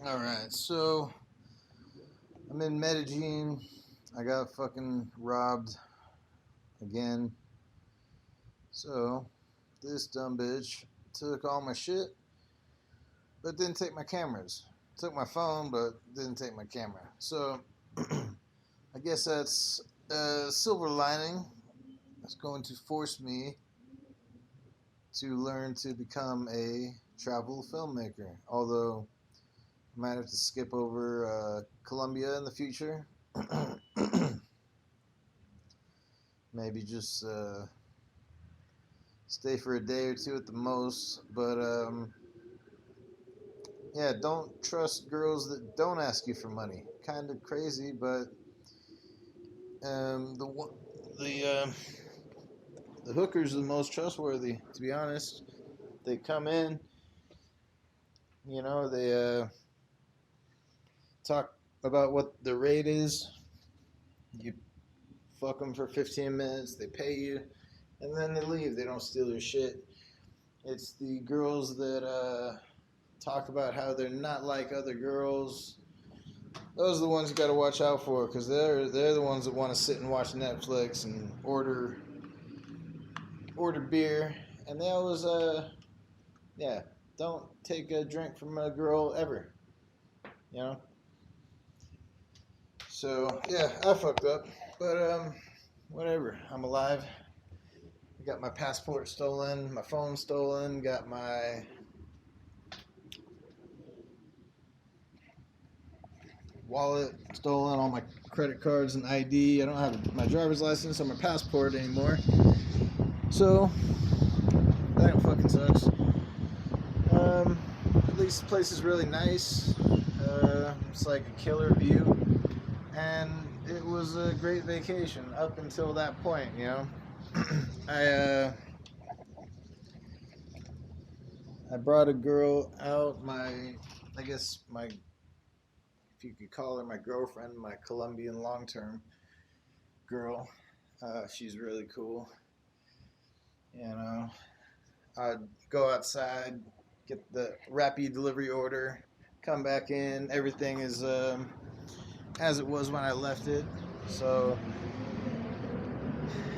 Alright, so I'm in Medellin. I got fucking robbed again. So this dumb bitch took all my shit, but didn't take my cameras. Took my phone, but didn't take my camera. So I guess that's a silver lining. It's going to force me to learn to become a travel filmmaker. Although I might have to skip over Colombia in the future. Maybe just stay for a day or two at the most. But yeah, don't trust girls that don't ask you for money. Kind of crazy, but um, the one- the hookers are the most trustworthy. To be honest, they come in, they talk about what the rate is. You fuck them for 15 minutes. They pay you, and then they leave. They don't steal your shit. It's the girls that talk about how they're not like other girls. Those are the ones you got to watch out for, because they're the ones that want to sit and watch Netflix and order beer, and they always yeah, don't take a drink from a girl ever, you know. So yeah, I fucked up, but whatever. I'm alive. I got my passport stolen, my phone stolen, got my wallet stolen, all my credit cards and ID. I don't have my driver's license or my passport anymore. So that fucking sucks. At least the place is really nice. It's like a killer view, and it was a great vacation up until that point. I I brought a girl out. I guess if you could call her my girlfriend, my Colombian long-term girl. She's really cool. You know, I'd go outside, get the rapid delivery order, come back in. Everything is as it was when I left it. So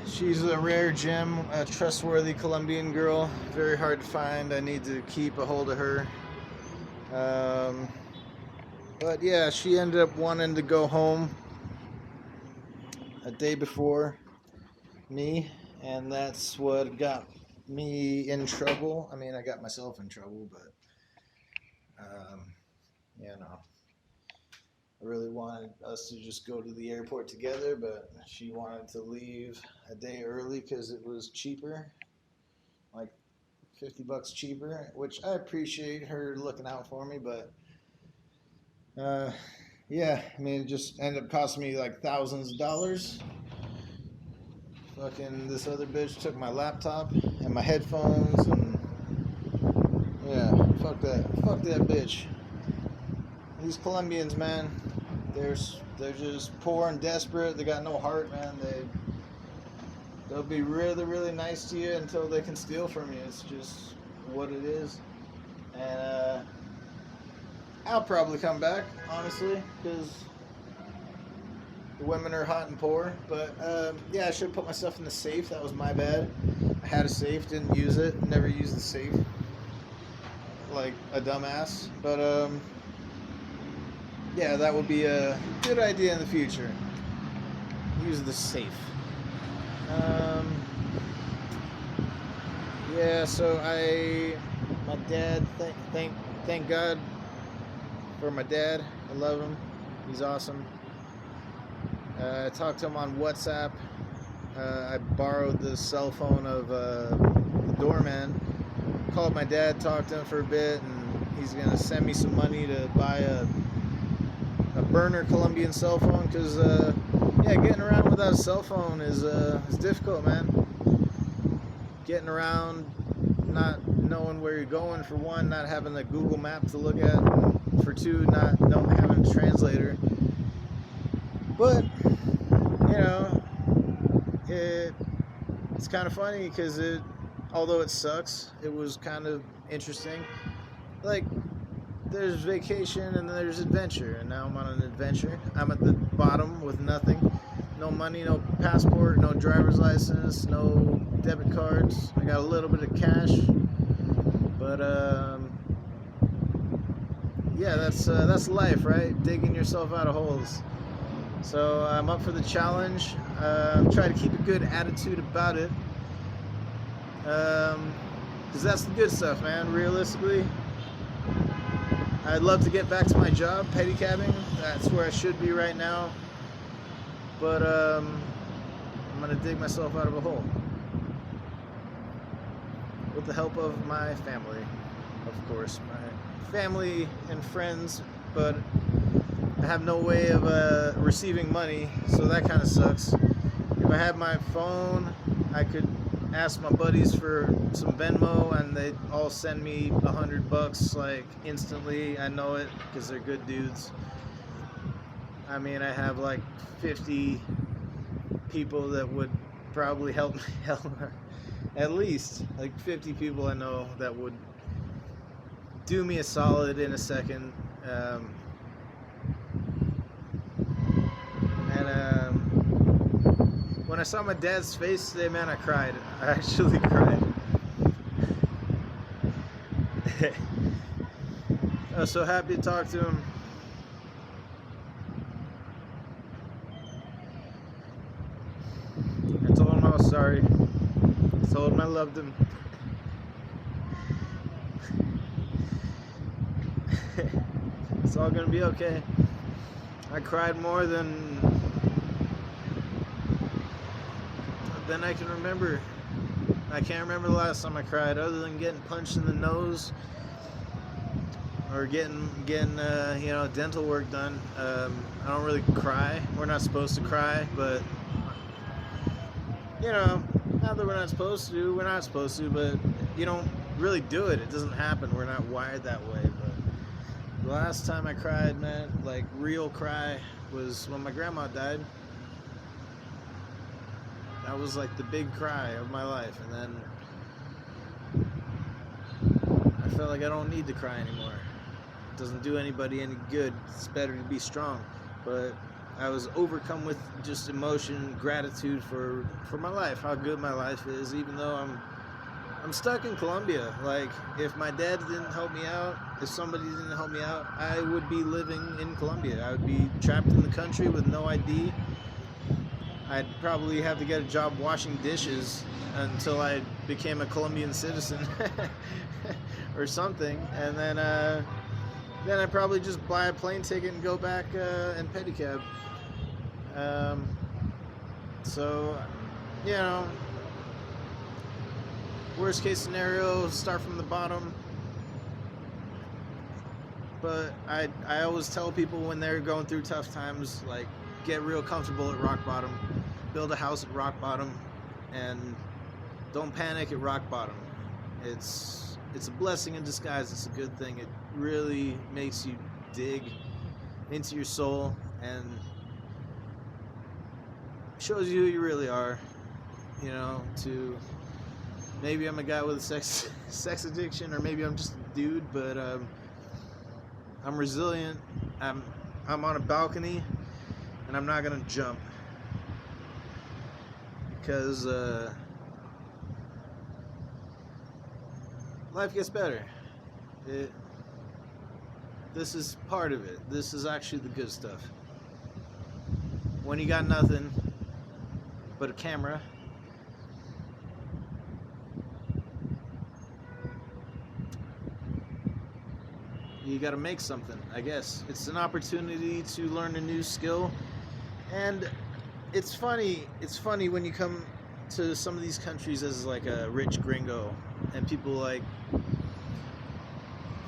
she's a rare gem, a trustworthy Colombian girl. Very hard to find. I need to keep a hold of her. Um, but yeah, she ended up wanting to go home a day before me, and that's what got me in trouble. I mean, I got myself in trouble, but um, you know, I really wanted us to just go to the airport together, but she wanted to leave a day early because it was cheaper, like $50 cheaper, which I appreciate her looking out for me, but uh, yeah, I mean, it just ended up costing me like thousands of dollars. Fucking this other bitch took my laptop and my headphones, and yeah, fuck that bitch. These Colombians, man, they're just poor and desperate. They got no heart, man. They'll be really really nice to you until they can steal from you. It's just what it is. And I'll probably come back, honestly, because the women are hot and poor. But yeah, I should have put myself in the safe. That was my bad. I had a safe, didn't use it. Never used the safe, like a dumbass. But yeah, that would be a good idea in the future. Use the safe. Um, yeah, so my dad, thank God for my dad. I love him. He's awesome. I talked to him on WhatsApp. I borrowed the cell phone of the doorman. Called my dad, talked to him for a bit, and he's gonna send me some money to buy a burner Colombian cell phone, because yeah, getting around without a cell phone is difficult, man. Getting around, not knowing where you're going, for one, not having a Google map to look at, and for two, not having a translator. But it's kind of funny because although it sucks, it was kind of interesting. Like, there's vacation and then there's adventure, and now I'm on an adventure. I'm at the bottom with nothing, no money, no passport, no driver's license, no debit cards. I got a little bit of cash, but yeah, that's life, right? Digging yourself out of holes. So I'm up for the challenge. Try to keep a good attitude about it, because that's the good stuff, man. Realistically, I'd love to get back to my job, pedicabbing. That's where I should be right now. But I'm gonna dig myself out of a hole with the help of my family, of course, my family and friends. But I have no way of receiving money, so that kind of sucks. If I had my phone, I could ask my buddies for some Venmo, and they'd all send me $100 like instantly. I know it because they're good dudes. I mean, I have like 50 people that would probably help me. At least like 50 people I know that would do me a solid in a second. When I saw my dad's face today, man, I cried. I actually cried. I was so happy to talk to him. I told him I was sorry. I told him I loved him. It's all gonna be okay. I cried more than I can remember. I can't remember the last time I cried, other than getting punched in the nose or getting dental work done. I don't really cry. We're not supposed to cry, but not that we're not supposed to. We're not supposed to, but you don't really do it. It doesn't happen. We're not wired that way. But the last time I cried, man, like real cry, was when my grandma died. That was like the big cry of my life, and then I felt like I don't need to cry anymore. It doesn't do anybody any good. It's better to be strong. But I was overcome with just emotion, gratitude for my life, how good my life is, even though I'm stuck in Colombia. Like, if my dad didn't help me out, if somebody didn't help me out, I would be living in Colombia. I would be trapped in the country with no ID. I'd probably have to get a job washing dishes until I became a Colombian citizen or something, and then I'd probably just buy a plane ticket and go back and pedicab. So, worst case scenario, start from the bottom. But I always tell people when they're going through tough times, like, get real comfortable at rock bottom, build a house at rock bottom, and don't panic at rock bottom. It's a blessing in disguise. It's a good thing. It really makes you dig into your soul and shows you who you really are. To maybe I'm a guy with a sex addiction, or maybe I'm just a dude, but I'm resilient. I'm on a balcony, and I'm not gonna jump because life gets better. This is part of it. This is actually the good stuff. When you got nothing but a camera, you got to make something, I guess. It's an opportunity to learn a new skill. And it's funny when you come to some of these countries as like a rich gringo, and people like,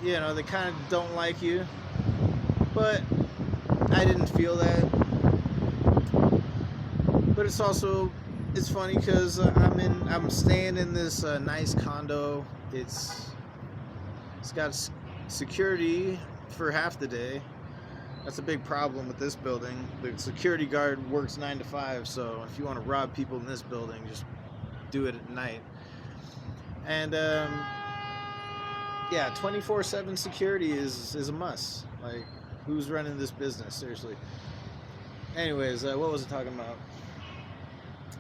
they kind of don't like you. But I didn't feel that. But it's funny because I'm staying in this nice condo. It's got security for half the day. That's a big problem with this building. The security guard works 9 to 5, so if you want to rob people in this building, just do it at night. And yeah, 24/7 security is a must. Like, who's running this business? Seriously. Anyways, what was I talking about?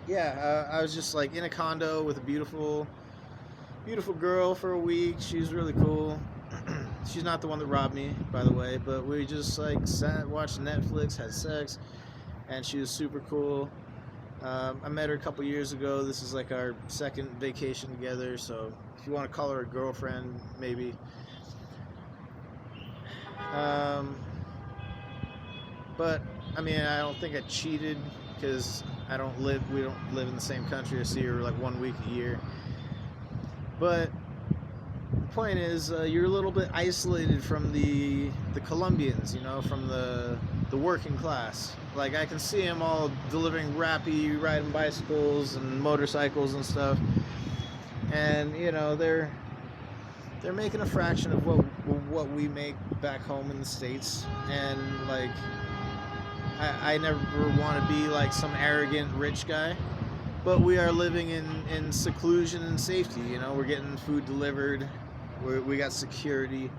Yeah, I was just like in a condo with a beautiful girl for a week. She was really cool. She's not the one that robbed me, by the way, but we just like sat, watched Netflix, had sex, and she was super cool. I met her a couple years ago. This is like our second vacation together, so if you want to call her a girlfriend, maybe. Um, but I mean, I don't think I cheated because we don't live in the same country. I see her like 1 week a year. But the point is, you're a little bit isolated from the Colombians, you know, from the working class. Like, I can see them all delivering rappy, riding bicycles and motorcycles and stuff, and you know they're making a fraction of what we make back home in the States. And like, I never want to be like some arrogant rich guy, but we are living in seclusion and safety. You know, we're getting food delivered, we got security.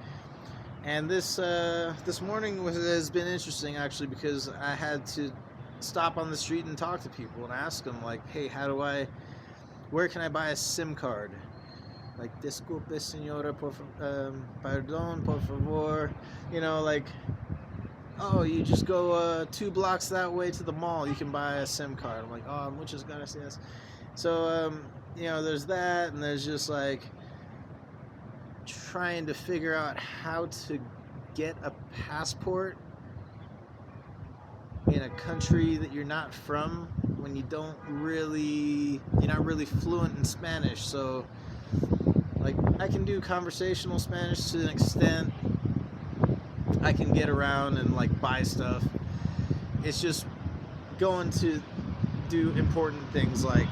And this morning has been interesting, actually, because I had to stop on the street and talk to people and ask them, like, hey, where can I buy a SIM card? Like, disculpe señora, perdón, por favor. You know, like, oh, you just go 2 blocks that way to the mall, you can buy a SIM card. I'm like, oh, muchas gracias. So, you know, there's that, and there's just like trying to figure out how to get a passport in a country that you're not from when you're not really fluent in Spanish. So like, I can do conversational Spanish to an extent. I can get around and like buy stuff. It's just going to do important things like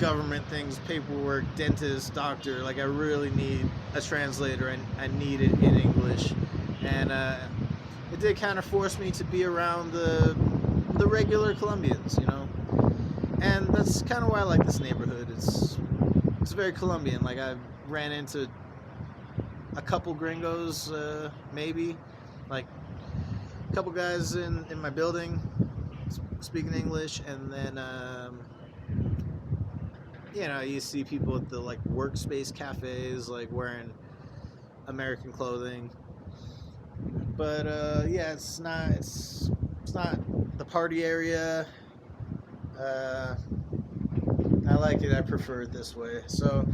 government things, paperwork, dentist, doctor. Like, I really need a translator, and I need it in English. And it did kind of force me to be around the regular Colombians, you know. And that's kind of why I like this neighborhood. It's very Colombian. Like, I ran into a couple gringos, maybe, like a couple guys in my building speaking English, and then you know, you see people at the like workspace cafes, like wearing American clothing. But yeah, it's not the party area. I like it. I prefer it this way. So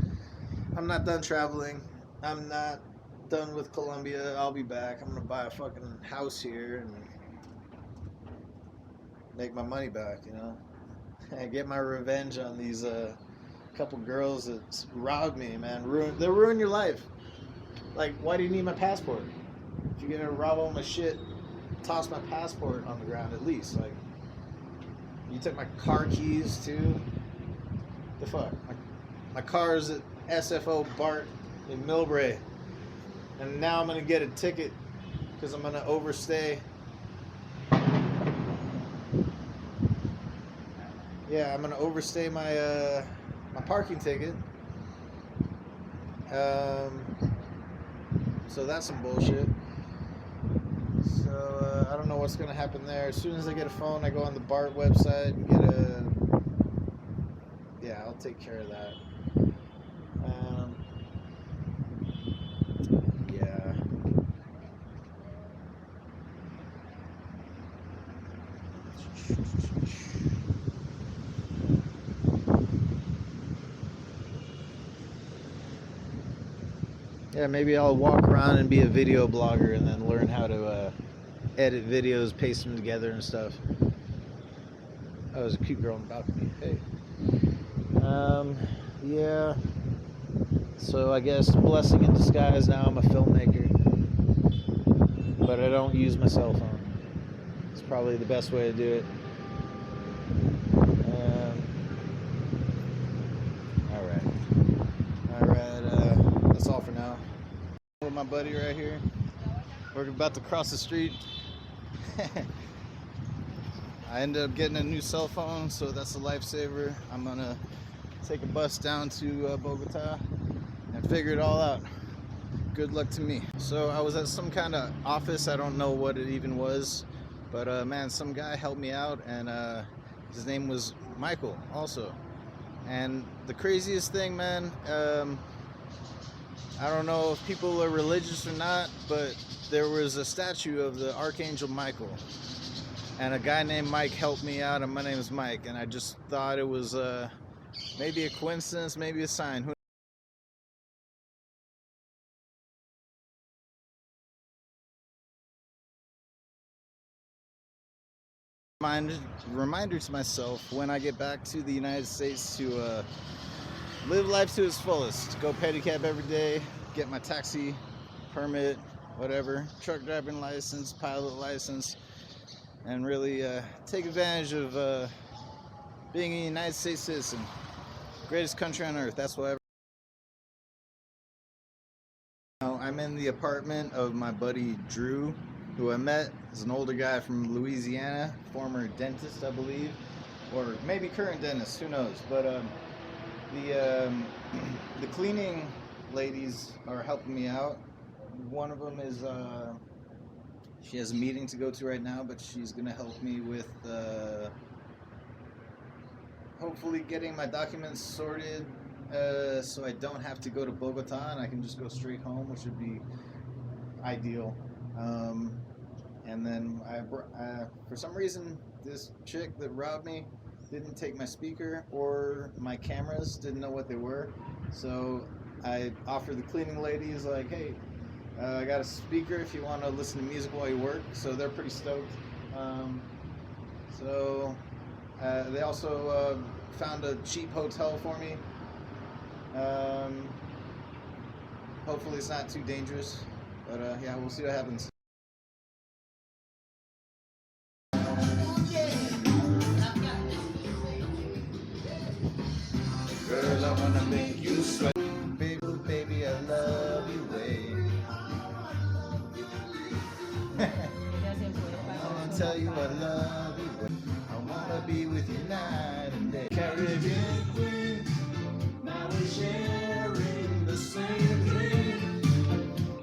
I'm not done traveling. I'm not done with Colombia. I'll be back. I'm gonna buy a fucking house here and make my money back, you know, and get my revenge on these couple girls that robbed me, man. They'll ruin your life. Like, why do you need my passport? If you're gonna rob all my shit, toss my passport on the ground at least. Like, you took my car keys too. The fuck? My car's at SFO BART in Millbrae, and now I'm gonna get a ticket because I'm gonna overstay. Yeah, I'm gonna overstay my my parking ticket. So that's some bullshit. So I don't know what's gonna happen there. As soon as I get a phone, I go on the BART website and get a. Yeah, I'll take care of that. Yeah. Yeah, maybe I'll walk around and be a video blogger and then learn how to edit videos, paste them together and stuff. Oh, there's a cute girl on the balcony. Hey. Yeah. So I guess blessing in disguise, now I'm a filmmaker. But I don't use my cell phone. It's probably the best way to do it. Alright, that's all for now. With my buddy right here. We're about to cross the street. I ended up getting a new cell phone, so that's a lifesaver. I'm gonna take a bus down to Bogota and figure it all out. good luck to me. So I was at some kind of office. I don't know what it even was, but man, some guy helped me out, and his name was Michael also. And the craziest thing, man, I don't know if people are religious or not, but there was a statue of the Archangel Michael, and a guy named Mike helped me out, and my name is Mike, and I just thought it was maybe a coincidence, maybe a sign. Who reminder to myself when I get back to the United States to live life to its fullest. Go pedicab every day, get my taxi permit, whatever, truck driving license, pilot license, and really take advantage of being a United States citizen. Greatest country on earth. That's what I'm in the apartment of my buddy Drew, who I met. He's an older guy from Louisiana, former dentist, I believe, or maybe current dentist, who knows. But the the cleaning ladies are helping me out. One of them is she has a meeting to go to right now, but she's gonna help me with hopefully getting my documents sorted, so I don't have to go to Bogota and I can just go straight home, which would be ideal. And then for some reason, this chick that robbed me didn't take my speaker or my cameras, didn't know what they were. So I offered the cleaning ladies, like, hey, I got a speaker if you want to listen to music while you work. So they're pretty stoked. They also found a cheap hotel for me. Hopefully it's not too dangerous, but yeah, we'll see what happens. Girl, I wanna make you sweat. Baby, baby, I love you, way. I wanna tell you I love you, way. I wanna be with you night and day. Caribbean queen, now we're sharing the same dream,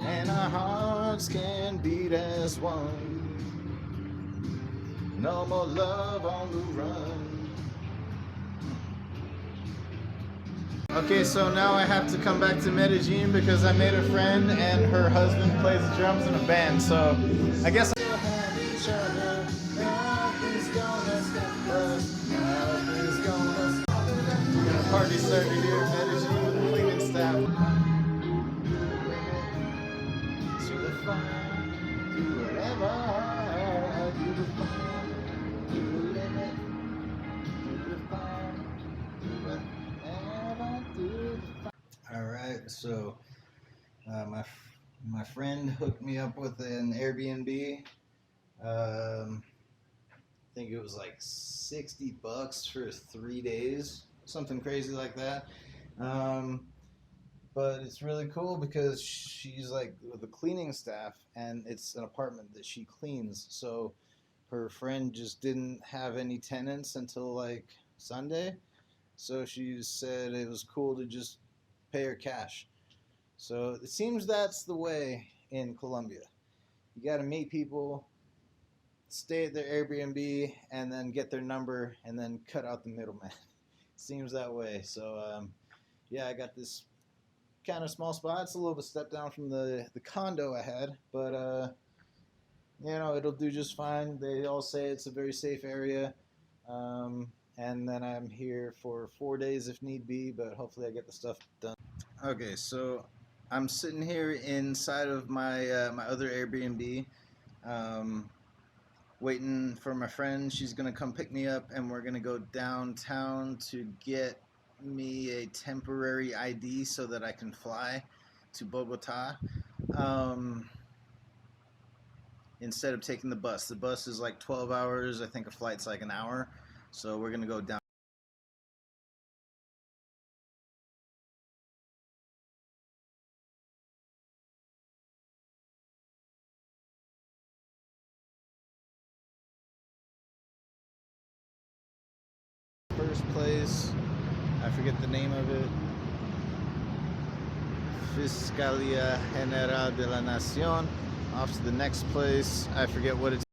and our hearts can beat as one. No more love on the run. Okay, so now I have to come back to Medellin because I made a friend and her husband plays the drums in a band. So I guess party started here in Medellin with the cleaning staff. To the fire, do whatever, do the fire, do the limit, do the fire, do whatever, do the fire. All right, so my friend hooked me up with an Airbnb. I think it was like $60 for 3 days, something crazy like that. But it's really cool because she's like with the cleaning staff, and it's an apartment that she cleans. So her friend just didn't have any tenants until like Sunday. So she said it was cool to just pay her cash. So it seems that's the way in Colombia. You got to meet people, stay at their Airbnb, and then get their number, and then cut out the middleman. Seems that way. So yeah, I got this kind of small spot. It's a little bit step down from the condo I had, but you know, it'll do just fine. They all say it's a very safe area, and then I'm here for 4 days if need be, but hopefully I get the stuff done. Okay, so I'm sitting here inside of my my other Airbnb, waiting for my friend. She's gonna come pick me up, and we're gonna go downtown to get me a temporary ID so that I can fly to Bogota, instead of taking the bus. The bus is like 12 hours. I think a flight's like an hour. So we're gonna go down. First place, I forget the name of it. Fiscalía General de la Nación. Off to the next place. I forget what it's.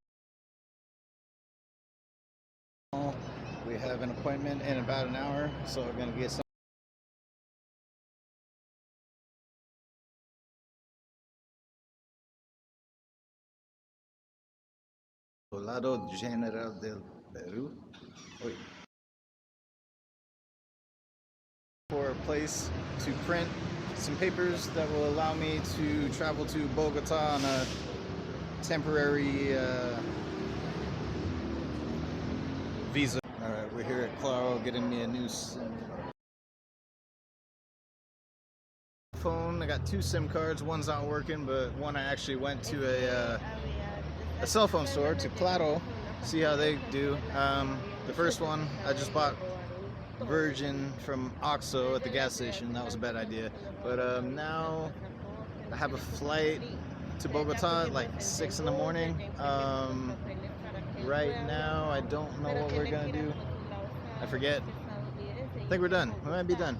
We have an appointment in about an hour, so we're gonna get some. Consulado General del Peru. Wait. For a place to print some papers that will allow me to travel to Bogota on a temporary visa. Alright, we're here at Claro getting me a new SIM. Phone. I got two SIM cards. One's not working, but one I actually went to a cell phone store, to Claro, see how they do. The first one I just bought Virgin from Oxo at the gas station. That was a bad idea. But now I have a flight to Bogota at like 6 in the morning. Right now I don't know what we're gonna do. I forget. I think we're done. We might be done.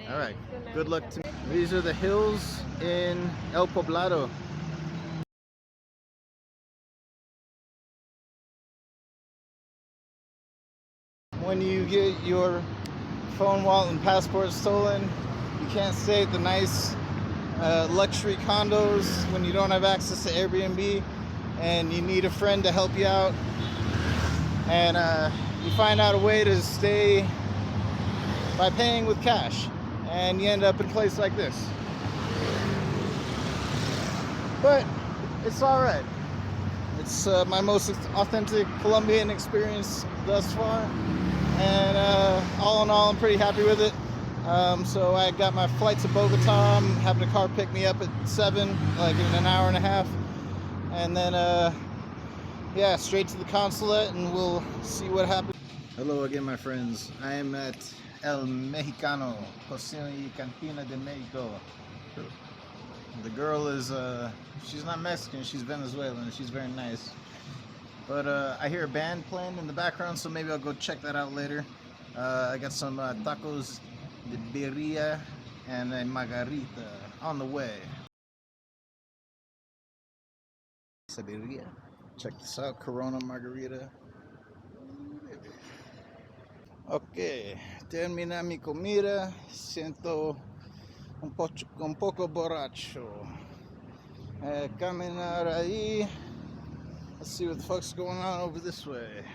Alright, good luck to me. These are the hills in El Poblado. When you get your phone, wallet, and passport stolen, you can't stay at the nice luxury condos when you don't have access to Airbnb and you need a friend to help you out, and you find out a way to stay by paying with cash, and you end up in a place like this. But it's all right. It's my most authentic Colombian experience thus far, and all in all, I'm pretty happy with it. So I got my flight to Bogota. I'm having a car pick me up at 7, like in an hour and a half, and then yeah, straight to the consulate, and we'll see what happens. Hello again, my friends. I am at El Mexicano, Cocina y Cantina de Mexico. The girl is, she's not Mexican, she's Venezuelan, she's very nice. But I hear a band playing in the background, so maybe I'll go check that out later. I got some tacos de birria and a margarita on the way. Birria. Check this out, Corona margarita. Ok, termina mi comida, siento un poco borracho. Caminar ahí. Let's see what the fuck's going on over this way.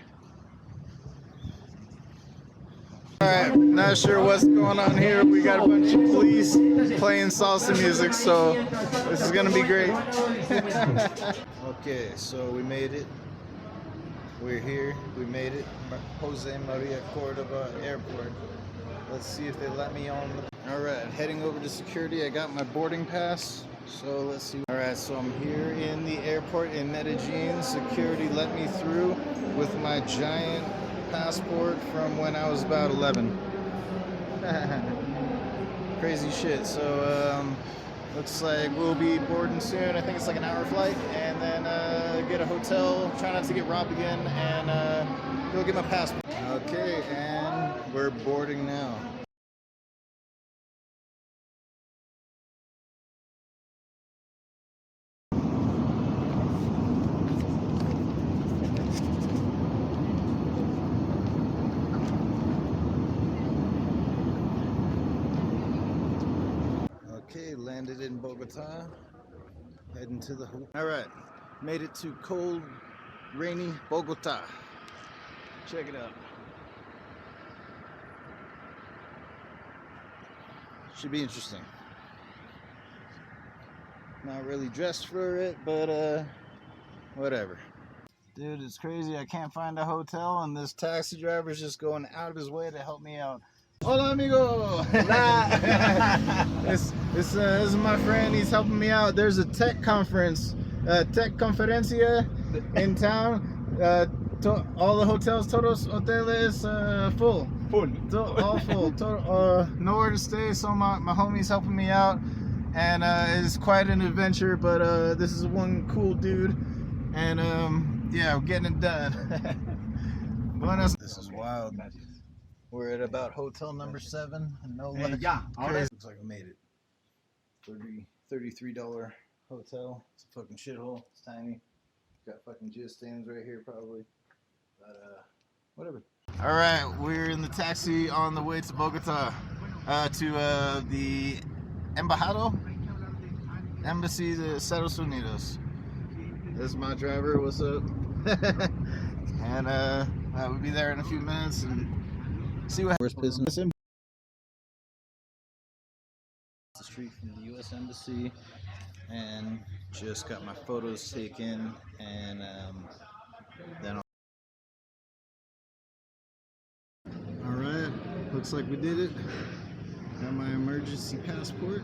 Alright, not sure what's going on here. We got a bunch of police playing salsa music, so this is gonna be great. Okay, so we made it. We're here. We made it. Jose Maria Cordova Airport. Let's see if they let me on. Alright, heading over to security. I got my boarding pass. So let's see. Alright, so I'm here in the airport in Medellin. Security let me through with my giant passport from when I was about 11. Crazy shit. So looks like we'll be boarding soon. I think it's like an hour flight, and then get a hotel, try not to get robbed again, and go get my passport. Okay, and we're boarding now. Okay, landed in Bogota, heading to the hotel. All right, made it to cold, rainy Bogota. Check it out. Should be interesting. Not really dressed for it, but whatever. Dude, it's crazy. I can't find a hotel, and this taxi driver is just going out of his way to help me out. Hola, amigo. This is my friend. He's helping me out. There's a tech conference, tech conferencia in town. All the hotels, todos hoteles, full. All full. Nowhere to stay. So my homie's helping me out, and it's quite an adventure. But this is one cool dude, and yeah, we're getting it done. This is wild. We're at about hotel number 7. No luck. Yeah, Crazy. Looks like we made it. $33 hotel. It's a fucking shithole. It's tiny. Got fucking jizz stains right here probably. But whatever. All right, we're in the taxi on the way to Bogota, to the Embajado Embassy de Estados Unidos. This is my driver. What's up? And we'll be there in a few minutes and see what. Where's business? The street from the U.S. Embassy, and just got my photos taken, and then. All right, looks like we did it. Got my emergency passport.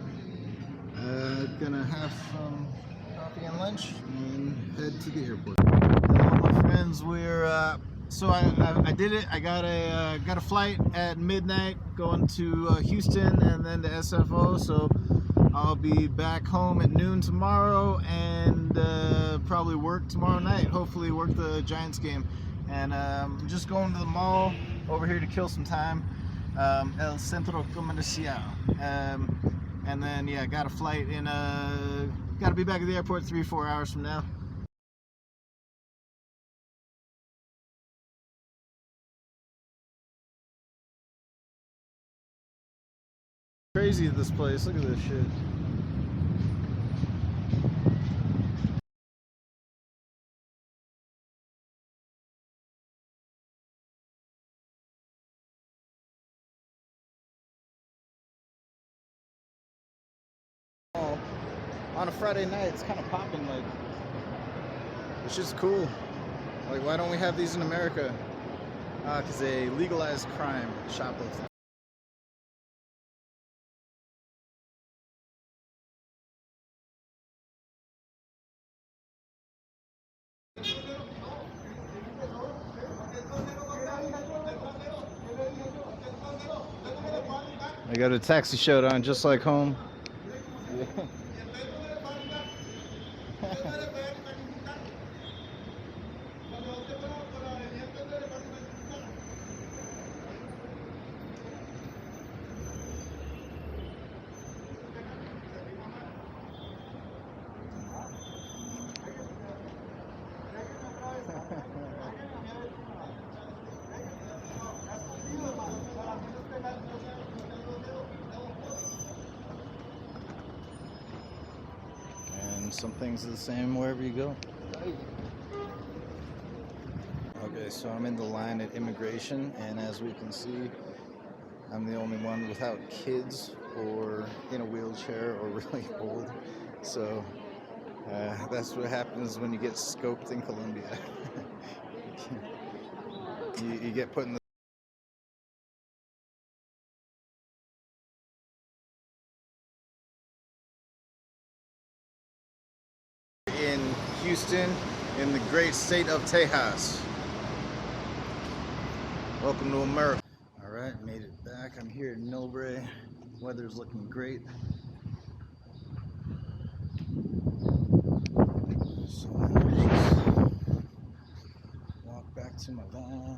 Gonna have some coffee and lunch and head to the airport. Hello, my friends. We're so I did it. I got a flight at midnight going to Houston and then to SFO. So I'll be back home at noon tomorrow and probably work tomorrow night. Hopefully work the Giants game. And I'm just going to the mall over here to kill some time. El Centro Comercial. And then yeah, got a flight in. Got to be back at the airport 3-4 hours from now. Crazy at this place. Look at this shit. On a Friday night, it's kind of popping. Like, it's just cool. Like, why don't we have these in America? Because they legalized crime, shoplifting. I got a taxi showdown just like home. And some things are the same wherever you go. Okay, so I'm in the line at immigration, and as we can see, I'm the only one without kids or in a wheelchair or really old. So that's what happens when you get scoped in Colombia. you get put in the in Houston in the great state of Tejas. Welcome to America. All right, made it back. I'm here in Millbrae. Weather's looking great. So I'm just walk back to my van.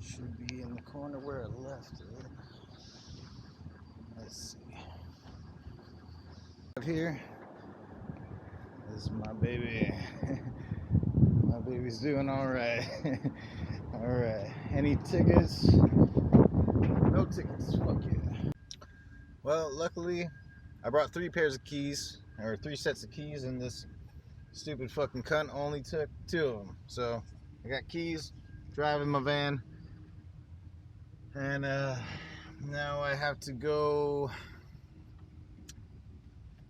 Should be in the corner where I left it. Let's see. Here is my baby. My baby's doing all right. All right. Any tickets? No tickets. Fuck yeah. Well, luckily, I brought 3 pairs of keys, or 3 sets of keys, and this stupid fucking cunt only took 2 of them. So I got keys, driving my van, and now I have to go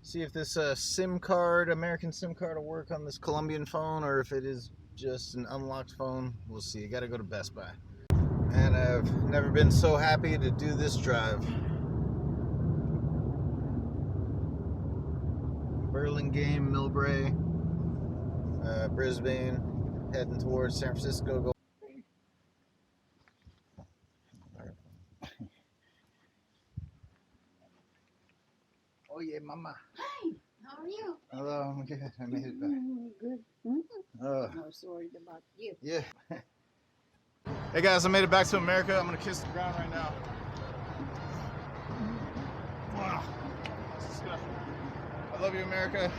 see if this SIM card, American SIM card, will work on this Colombian phone, or if it is just an unlocked phone. We'll see. I gotta go to Best Buy. And I've never been so happy to do this drive. Burlingame, Millbrae, Brisbane, heading towards San Francisco. Oh yeah, mama. Hi, how are you? Hello, I'm good. I made it back. Good. Oh. I was worried about you. Yeah. Hey guys, I made it back to America. I'm gonna kiss the ground right now. Wow. I love you, America.